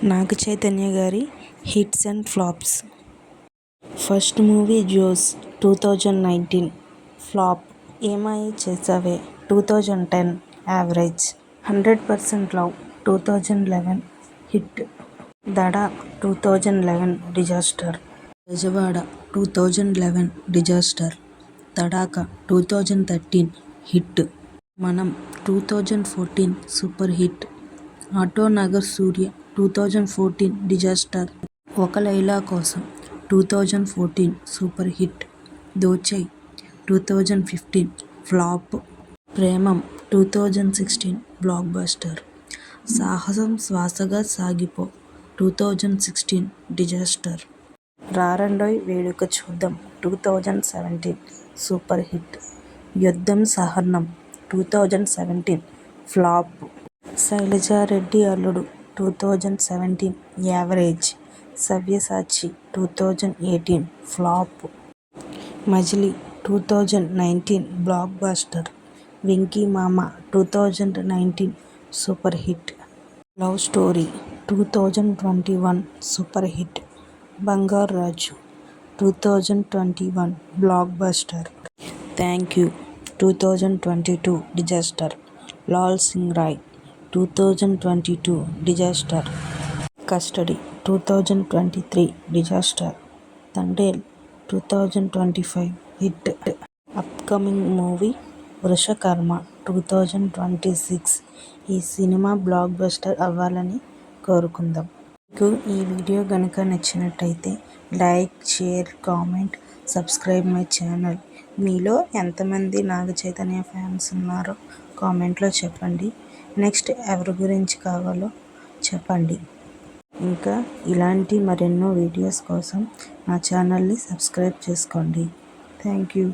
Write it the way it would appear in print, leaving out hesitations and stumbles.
నాగ చైతన్య గారి hits and flops. First movie Josh 2019 flop. Ye Maaya 2010 average. 100% love 2011 hit. Dhada 2011 disaster. Bezawada 2011 disaster. Tadakha 2013 hit. Manam 2014 super hit. Auto Nagar Surya 2014 disaster. Oka Laila Kosam 2014 super hit. Dochay 2015 flop. Premam 2016 blockbuster. Sahasam Swasaga సాగిపో 2016 disaster. రారండోయ్ వేడుక చూద్దాం 2017 super hit. యుద్ధం సహనం 2017 flop. Shailaja Reddy Alludu 2017 average. Savyasachi 2018 flop. Majili 2019 blockbuster. Venky Mama 2019 super hit. Love story 2021 super hit. Bangaru Raju 2021 blockbuster. Thank you 2022 disaster. Laal Singh Rai 2022 disaster. Custody 2023 disaster. Thandel 2025 hit. Upcoming movie Vrushakarma 2026. ఈ cinema block buster అవ్వాలని కోరుకుందాం. మీకు ఈ వీడియో గనుక నచ్చినట్టయితే like, share, comment, subscribe my channel. మీలో ఎంతమంది Naga Chaitanya fans ఉన్నారో కామెంట్లో చెప్పండి. నెక్స్ట్ ఎవరి గురించి కావాలో చెప్పండి. ఇంకా ఇలాంటి మరెన్నో వీడియోస్ కోసం నా ఛానల్ని సబ్స్క్రైబ్ చేసుకోండి. Thank you.